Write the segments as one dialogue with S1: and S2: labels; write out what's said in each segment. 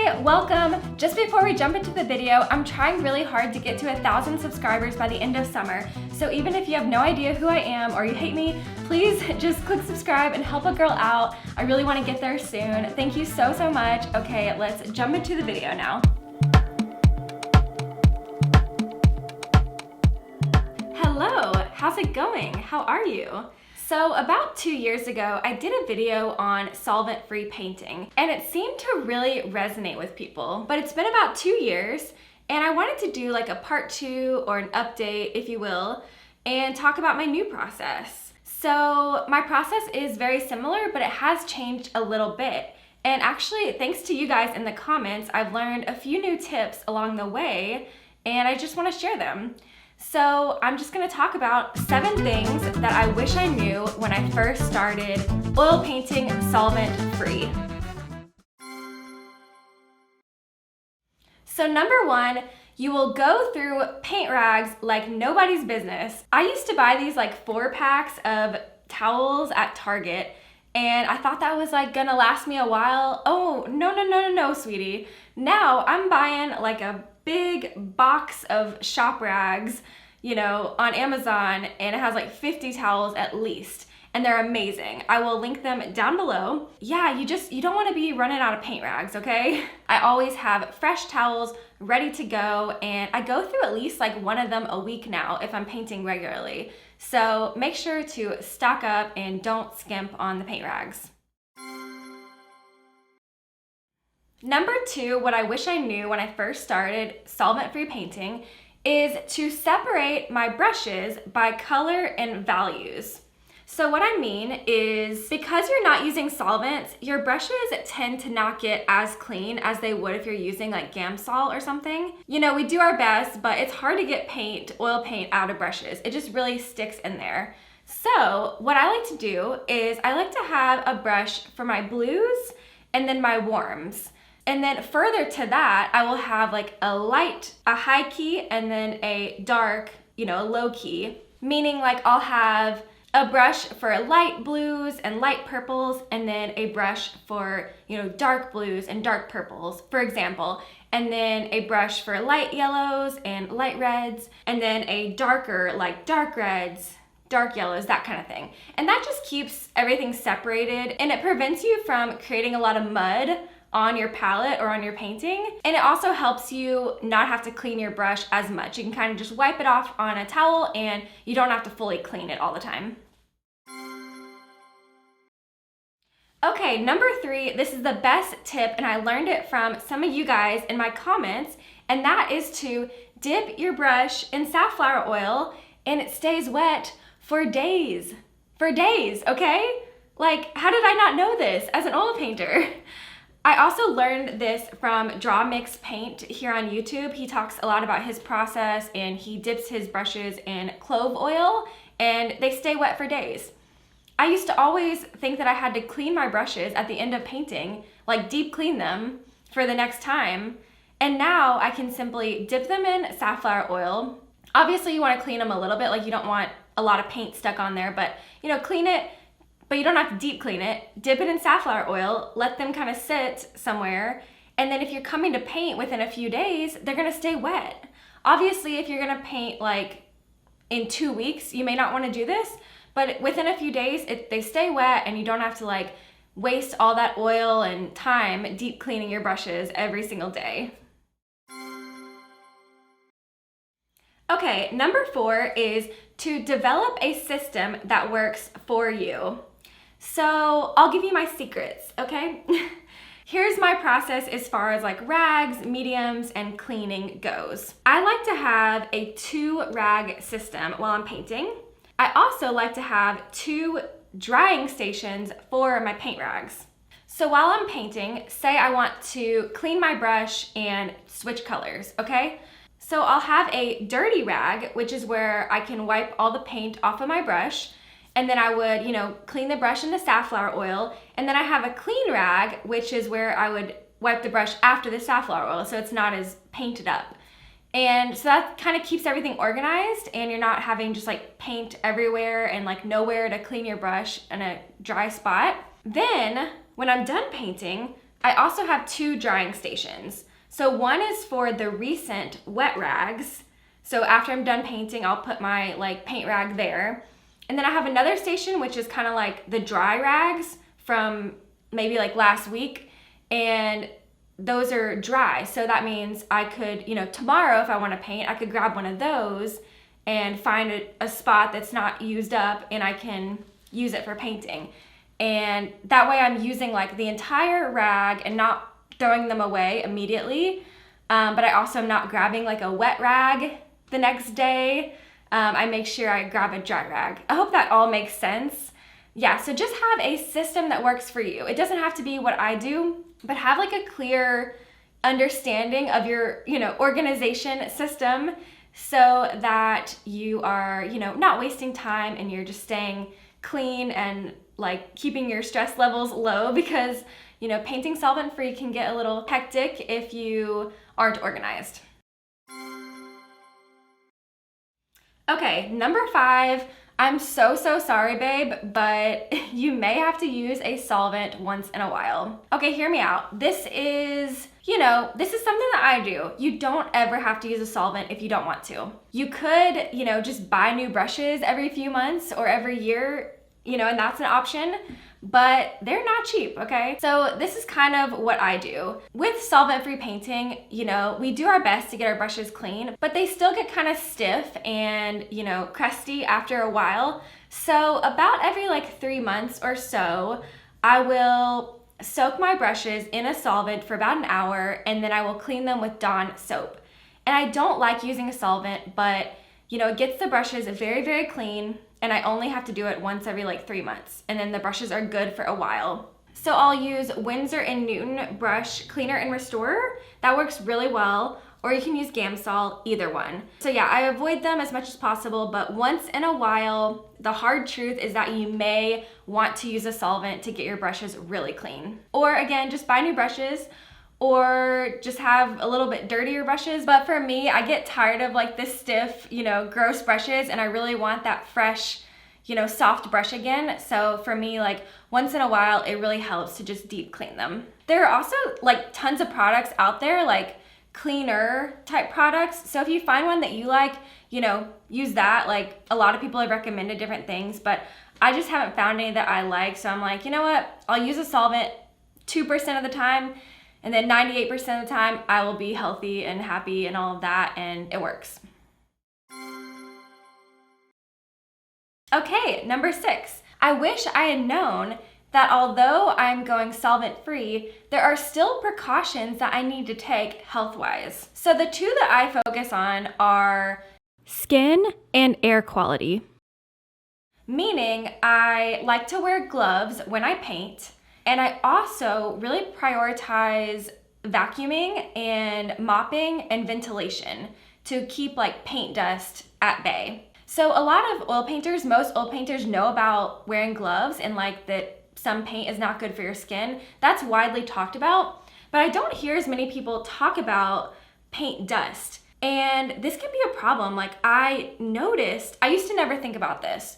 S1: Hey, welcome! Just before we jump into the video, I'm trying really hard to get to 1,000 subscribers by the end of summer. So even if you have no idea who I am or you hate me, please just click subscribe and help a girl out. I really want to get there soon. Thank you so much. Okay, let's jump into the video now. Hello, how's it going? How are you? So about 2 years ago, I did a video on solvent-free painting, and it seemed to really resonate with people. But it's been about 2 years, and I wanted to do like a part 2 or an update, if you will, and talk about my new process. So my process is very similar, but it has changed a little bit. And actually, thanks to you guys in the comments, I've learned a few new tips along the way, and I just want to share them. So I'm just gonna talk about 7 things that I wish I knew when I first started oil painting solvent-free. So number 1, you will go through paint rags like nobody's business. I used to buy these like 4-packs of towels at Target, and I thought that was like gonna last me a while. Oh, no, sweetie. Now I'm buying like a big box of shop rags, you know, on Amazon, and it has like 50 towels at least, and they're amazing. I will link them down below. Yeah, you don't want to be running out of paint rags, okay? I always have fresh towels ready to go, and I go through at least like one of them a week now if I'm painting regularly. So make sure to stock up and don't skimp on the paint rags. Number 2, what I wish I knew when I first started solvent-free painting is to separate my brushes by color and values. So what I mean is, because you're not using solvents, your brushes tend to not get as clean as they would if you're using like Gamsol or something. You know, we do our best, but it's hard to get oil paint out of brushes. It just really sticks in there. So what I like to do is I like to have a brush for my blues and then my warms. And then further to that, I will have like a high key, and then a dark, low key. Meaning like I'll have a brush for light blues and light purples, and then a brush for, dark blues and dark purples, for example. And then a brush for light yellows and light reds, and then a darker, like dark reds, dark yellows, that kind of thing. And that just keeps everything separated, and it prevents you from creating a lot of mud on your palette or on your painting. And it also helps you not have to clean your brush as much. You can kind of just wipe it off on a towel, and you don't have to fully clean it all the time. Okay, number 3, this is the best tip, and I learned it from some of you guys in my comments, and that is to dip your brush in safflower oil, and it stays wet for days. For days, okay? Like, how did I not know this as an oil painter? I also learned this from Draw Mix Paint here on YouTube. He talks a lot about his process, and he dips his brushes in clove oil, and they stay wet for days. I used to always think that I had to clean my brushes at the end of painting, like deep clean them for the next time. And now I can simply dip them in safflower oil. Obviously you want to clean them a little bit, like you don't want a lot of paint stuck on there, but clean it, but you don't have to deep clean it. Dip it in safflower oil, let them kind of sit somewhere, and then if you're coming to paint within a few days, they're gonna stay wet. Obviously, if you're gonna paint like in 2 weeks, you may not wanna do this, but within a few days, they stay wet, and you don't have to like waste all that oil and time deep cleaning your brushes every single day. Okay, number 4 is to develop a system that works for you. So I'll give you my secrets, okay? Here's my process as far as like rags, mediums, and cleaning goes. I like to have a 2-rag system while I'm painting. I also like to have 2 drying stations for my paint rags. So while I'm painting, say I want to clean my brush and switch colors, okay? So I'll have a dirty rag, which is where I can wipe all the paint off of my brush, and then I would, clean the brush in the safflower oil, and then I have a clean rag, which is where I would wipe the brush after the safflower oil, so it's not as painted up. And so that kind of keeps everything organized, and you're not having just like paint everywhere and like nowhere to clean your brush in a dry spot. Then when I'm done painting, I also have 2 drying stations. So one is for the recent wet rags. So after I'm done painting, I'll put my like paint rag there. And then I have another station, which is kind of like the dry rags from maybe like last week. And those are dry. So that means I could, tomorrow if I want to paint, I could grab one of those and find a spot that's not used up and I can use it for painting. And that way I'm using like the entire rag and not throwing them away immediately. But I also am not grabbing like a wet rag the next day. I make sure I grab a dry rag. I hope that all makes sense. Yeah, so just have a system that works for you. It doesn't have to be what I do, but have like a clear understanding of your, organization system so that you are, not wasting time and you're just staying clean and like keeping your stress levels low because, painting solvent-free can get a little hectic if you aren't organized. Okay, number 5, I'm so sorry, babe, but you may have to use a solvent once in a while. Okay, hear me out. This is something that I do. You don't ever have to use a solvent if you don't want to. You could, just buy new brushes every few months or every year, and that's an option, but they're not cheap, okay? So this is kind of what I do. With solvent-free painting, we do our best to get our brushes clean, but they still get kind of stiff and, crusty after a while. So about every like 3 months or so, I will soak my brushes in a solvent for about an hour, and then I will clean them with Dawn soap. And I don't like using a solvent, but it gets the brushes very, very clean, and I only have to do it once every like 3 months, and then the brushes are good for a while. So I'll use Winsor & Newton Brush Cleaner and Restorer. That works really well, or you can use Gamsol, either one. So yeah, I avoid them as much as possible, but once in a while, the hard truth is that you may want to use a solvent to get your brushes really clean. Or again, just buy new brushes, or just have a little bit dirtier brushes. But for me, I get tired of like the stiff, gross brushes, and I really want that fresh, soft brush again. So for me, like once in a while, it really helps to just deep clean them. There are also like tons of products out there, like cleaner type products. So if you find one that you like, use that. Like a lot of people have recommended different things, but I just haven't found any that I like. So I'm like, you know what? I'll use a solvent 2% of the time, and then 98% of the time, I will be healthy and happy and all of that, and it works. Okay, number 6. I wish I had known that although I'm going solvent-free, there are still precautions that I need to take health-wise. So the 2 that I focus on are skin and air quality. Meaning, I like to wear gloves when I paint, and I also really prioritize vacuuming and mopping and ventilation to keep like paint dust at bay. So a lot of most oil painters know about wearing gloves and like that some paint is not good for your skin. That's widely talked about, but I don't hear as many people talk about paint dust. And this can be a problem. Like I used to never think about this.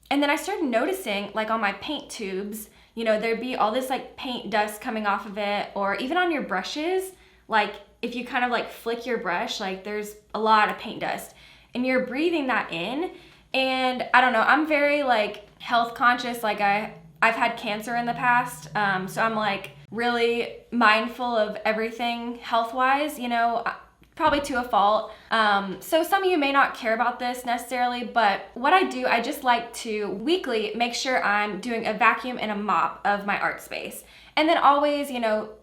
S1: And then I started noticing like on my paint tubes, there'd be all this like paint dust coming off of it, or even on your brushes. Like if you kind of like flick your brush, like there's a lot of paint dust and you're breathing that in. And I don't know, I'm very like health conscious. Like I've had cancer in the past. So I'm like really mindful of everything health-wise, probably to a fault. So some of you may not care about this necessarily, but what I do, I just like to weekly make sure I'm doing a vacuum and a mop of my art space. And then always,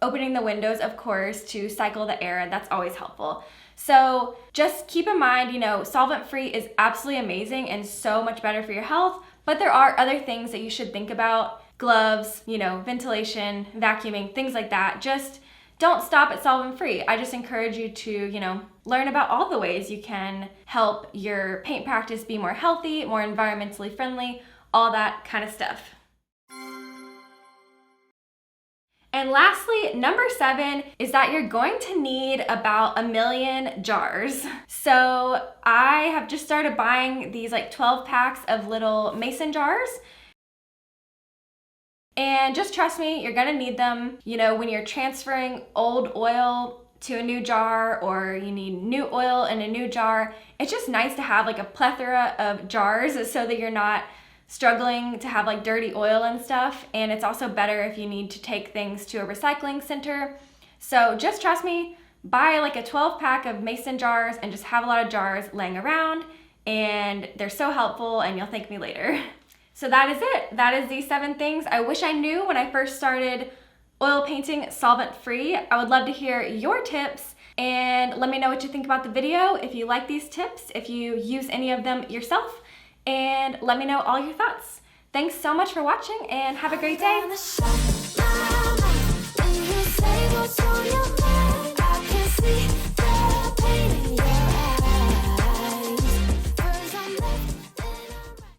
S1: opening the windows, of course, to cycle the air. That's always helpful. So just keep in mind, solvent-free is absolutely amazing and so much better for your health, but there are other things that you should think about. Gloves, ventilation, vacuuming, things like that. Just don't stop at solvent-free. I just encourage you to, learn about all the ways you can help your paint practice be more healthy, more environmentally friendly, all that kind of stuff. And lastly, number 7 is that you're going to need about 1 million jars. So I have just started buying these like 12 packs of little mason jars. And just trust me, you're gonna need them, you know, when you're transferring old oil to a new jar, or you need new oil in a new jar. It's just nice to have like a plethora of jars so that you're not struggling to have like dirty oil and stuff. And it's also better if you need to take things to a recycling center. So just trust me, buy like a 12-pack of mason jars and just have a lot of jars laying around, and they're so helpful and you'll thank me later. So that is it. That is the 7 things I wish I knew when I first started oil painting solvent-free. I would love to hear your tips, and let me know what you think about the video, if you like these tips, if you use any of them yourself, and let me know all your thoughts. Thanks so much for watching and have a great day.